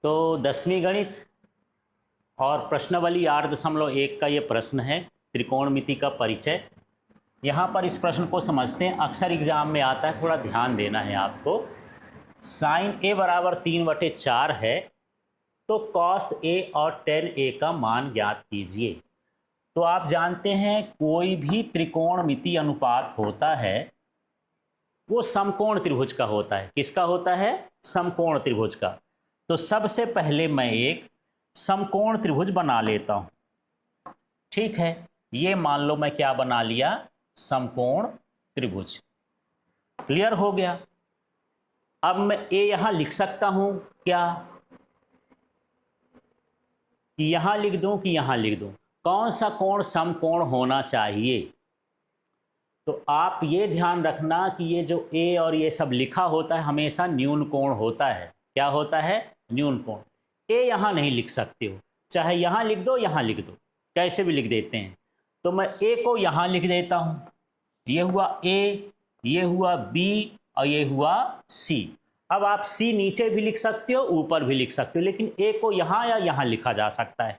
तो 10वीं गणित और प्रश्नावली 8.1 का ये प्रश्न है, त्रिकोणमिति का परिचय। यहाँ पर इस प्रश्न को समझते हैं, अक्सर एग्जाम में आता है, थोड़ा ध्यान देना है आपको। साइन ए बराबर 3/4 है, तो कॉस ए और टेन ए का मान ज्ञात कीजिए। तो आप जानते हैं कोई भी त्रिकोणमिति अनुपात होता है वो समकोण त्रिभुज का होता है। किसका होता है? समकोण त्रिभुज का। तो सबसे पहले मैं एक समकोण त्रिभुज बना लेता हूं। ठीक है, ये मान लो मैं क्या बना लिया? समकोण त्रिभुज। क्लियर हो गया। अब मैं ए यहां लिख सकता हूं क्या? कि यहां लिख दूं कि यहां लिख दूं? कौन सा कोण समकोण होना चाहिए? तो आप ये ध्यान रखना कि ये जो ए और ये सब लिखा होता है हमेशा न्यून कोण होता है। क्या होता है? न्यून कोण। ए यहां नहीं लिख सकते हो, चाहे यहां लिख दो यहां लिख दो, कैसे भी लिख देते हैं। तो मैं ए को यहां लिख देता हूं, ये हुआ ए, ये हुआ बी और ये हुआ सी। अब आप सी नीचे भी लिख सकते हो, ऊपर भी लिख सकते हो, लेकिन ए को यहां या यहां लिखा जा सकता है।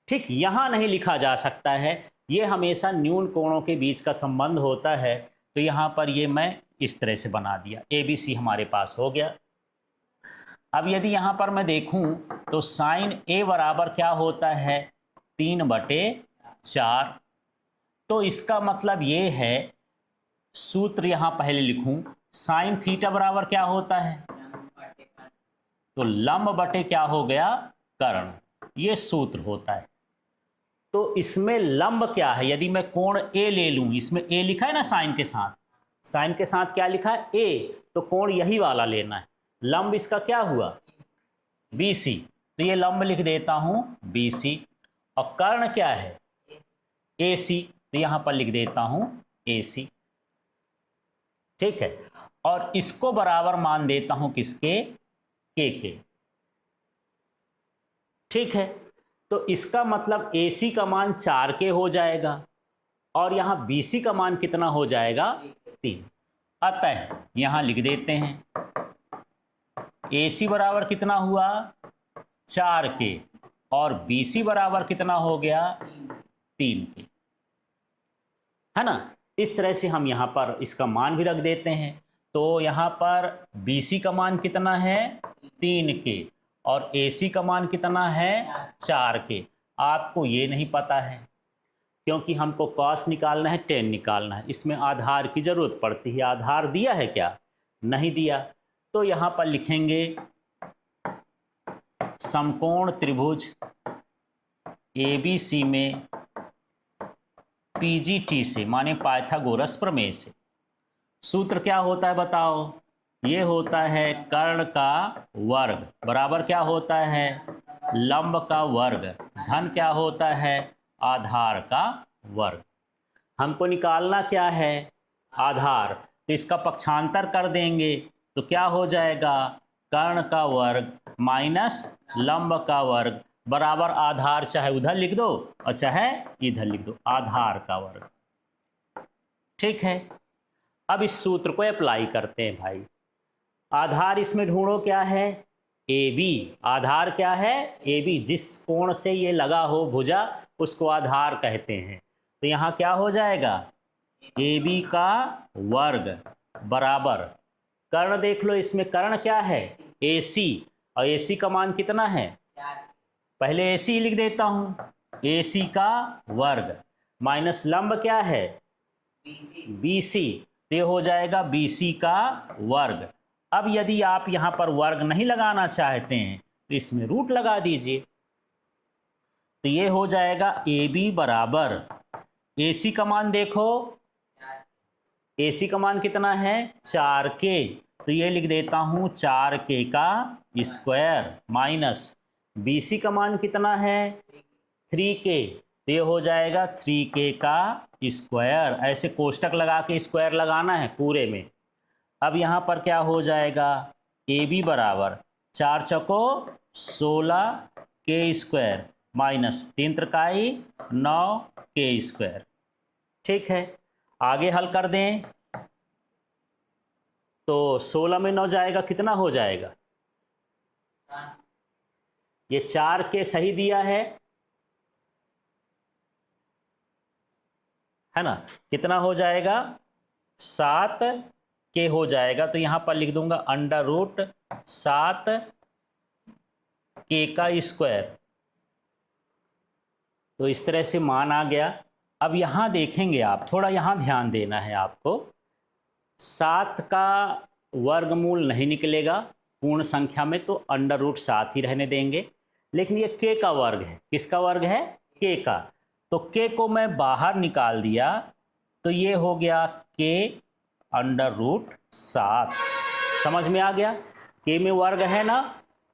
ठीक, यहां नहीं लिखा जा सकता है, ये हमेशा न्यून कोणों के बीच का संबंध होता है। तो यहां पर ये मैं इस तरह से बना दिया, ए बी सी हमारे पास हो गया। अब यदि यहां पर मैं देखूं तो साइन ए बराबर क्या होता है? 3/4। तो इसका मतलब ये है, सूत्र यहां पहले लिखूं, साइन थीटा बराबर क्या होता है? तो लंब बटे क्या हो गया? कर्ण। ये सूत्र होता है। तो इसमें लंब क्या है? यदि मैं कोण ए ले लूं, इसमें ए लिखा है ना साइन के साथ, साइन के साथ क्या लिखा है? ए, तो कोण यही वाला लेना है। लंब इसका क्या हुआ? B C. तो ये लंब लिख देता हूं बी सी। और कर्ण क्या है? ए सी। तो यहां पर लिख देता हूं ए सी। ठीक है, और इसको बराबर मान देता हूं किसके? के। ठीक है, तो इसका मतलब AC का मान 4 के हो जाएगा और यहां BC का मान कितना हो जाएगा? 3। अतः यहां लिख देते हैं AC बराबर कितना हुआ? 4 के, और BC बराबर कितना हो गया? 3 के, है ना। इस तरह से हम यहां पर इसका मान भी रख देते हैं। तो यहां पर BC का मान कितना है? 3 के, और AC का मान कितना है? 4 के। आपको ये नहीं पता है, क्योंकि हमको कॉस निकालना है, टेन निकालना है, इसमें आधार की जरूरत पड़ती है। आधार दिया है क्या? नहीं दिया। तो यहां पर लिखेंगे समकोण त्रिभुज ABC में PGT से, माने पाइथागोरस प्रमेय से। सूत्र क्या होता है बताओ? ये होता है कर्ण का वर्ग बराबर क्या होता है? लंब का वर्ग धन क्या होता है? आधार का वर्ग। हमको निकालना क्या है? आधार। तो इसका पक्षांतर कर देंगे तो क्या हो जाएगा? कर्ण का वर्ग माइनस लंब का वर्ग बराबर आधार, चाहे उधर लिख दो और चाहे इधर लिख दो, आधार का वर्ग। ठीक है, अब इस सूत्र को अप्लाई करते हैं भाई। आधार इसमें ढूंढो क्या है? A B. आधार क्या है? A B. जिस कोण से ये लगा हो भुजा उसको आधार कहते हैं। तो यहां क्या हो जाएगा? ए बी का वर्ग बराबर, कर्ण देख लो, इसमें कर्ण क्या है? ए सी। और ए सी का मान कितना है? पहले ए सी लिख देता हूं, ए सी का वर्ग माइनस लंब क्या है? B C. ये हो जाएगा बी सी का वर्ग। अब यदि आप यहां पर वर्ग नहीं लगाना चाहते हैं तो इसमें रूट लगा दीजिए। तो ये हो जाएगा ए बी बराबर, ए सी का मान देखो, ए सी का मान कितना है? 4 के। तो ये लिख देता हूं 4 के का स्क्वायर माइनस बी सी का मान कितना है? 3 के। तो ये हो जाएगा 3 के का स्क्वायर। ऐसे कोष्टक लगा के स्क्वायर लगाना है पूरे में। अब यहाँ पर क्या हो जाएगा? ए बी बराबर 4 चौको 16 के स्क्वायर माइनस 3 त्रिकाई 9 के स्क्वायर। ठीक है, आगे हल कर दें तो 16 में 9 जाएगा, कितना हो जाएगा? ये 4 के सही दिया है ना, कितना हो जाएगा 7 के हो जाएगा, तो यहाँ पर लिख दूंगा √7 के का स्क्वायर। तो इस तरह से मान आ गया। अब यहाँ देखेंगे आप, थोड़ा यहाँ ध्यान देना है आपको, 7 का वर्गमूल नहीं निकलेगा पूर्ण संख्या में, तो √7 ही रहने देंगे। लेकिन ये के का वर्ग है, किसका वर्ग है, के का, तो के को मैं बाहर निकाल दिया तो ये हो गया के √7। समझ में आ गया, के में वर्ग है ना,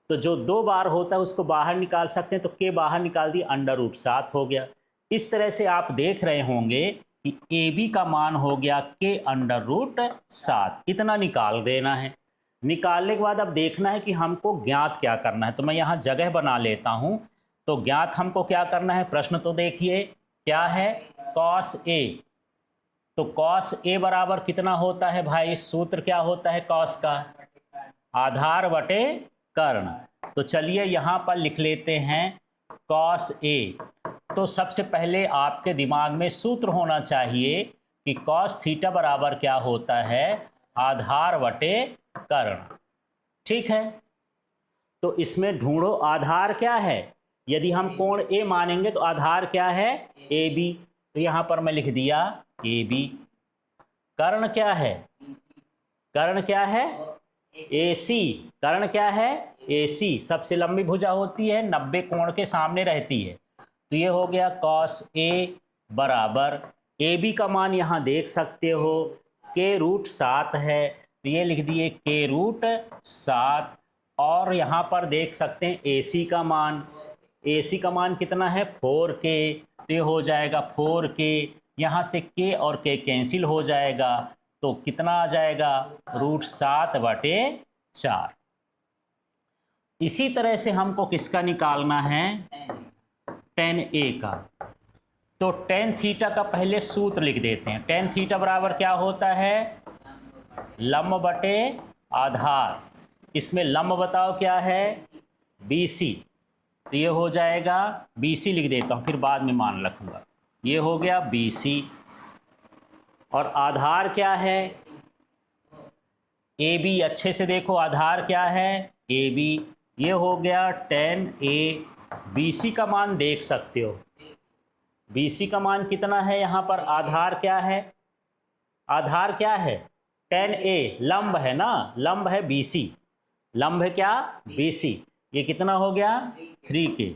तो जो 2 बार होता है उसको बाहर निकाल सकते हैं, तो के बाहर निकाल दिया √7 हो गया। इस तरह से आप देख रहे होंगे कि ए बी का मान हो गया के √7, इतना निकाल देना है। निकालने के बाद अब देखना है कि हमको ज्ञात क्या करना है, तो मैं यहाँ जगह बना लेता हूँ। तो ज्ञात हमको क्या करना है, प्रश्न तो देखिए क्या है, cos A। तो cos A बराबर कितना होता है भाई, सूत्र क्या होता है cos का, आधार बटे कर्ण। तो चलिए यहाँ पर लिख लेते हैं cos A। तो सबसे पहले आपके दिमाग में सूत्र होना चाहिए कि cos थीटा बराबर क्या होता है, आधार बटे कर्ण। ठीक है, तो इसमें ढूंढो आधार क्या है। यदि हम कोण ए मानेंगे तो आधार क्या है, ए बी। तो यहाँ पर मैं लिख दिया ए बी। कर्ण क्या है, कर्ण क्या है, ए सी। कर्ण क्या है, ए सी। सबसे लंबी भुजा होती है, 90 कोण के सामने रहती है। तो ये हो गया cos ए बराबर, ए बी का मान यहाँ देख सकते हो के√7 है, तो ये लिख दिए के√7। और यहाँ पर देख सकते हैं ए सी का मान, ए सी का मान कितना है 4K, तो ये हो जाएगा 4K। यहाँ से K और K कैंसिल हो जाएगा, तो कितना आ जाएगा √7/4। इसी तरह से हमको किसका निकालना है, tan A का। तो tan थीटा का पहले सूत्र लिख देते हैं। tan थीटा बराबर क्या होता है, लंब बटे आधार। इसमें लंब बताओ क्या है, BC। तो ये हो जाएगा BC, लिख देता हूँ फिर बाद में मान रखूँगा। ये हो गया BC। और आधार क्या है, AB। अच्छे से देखो आधार क्या है, AB। ये हो गया tan A। BC का मान देख सकते हो, BC का मान कितना है, यहाँ पर आधार क्या है, आधार क्या है tan A, लंब है ना, लंब है BC, लंब है क्या BC। ये कितना हो गया 3K।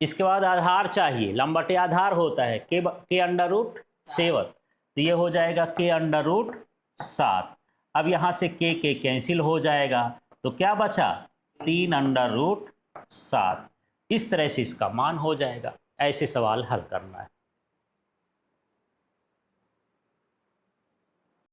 इसके बाद आधार चाहिए, लंब बटे आधार होता है के √7। तो ये हो जाएगा के √7। अब यहाँ से के कैंसिल हो जाएगा, तो क्या बचा 3 √7। इस तरह से इसका मान हो जाएगा। ऐसे सवाल हल करना है।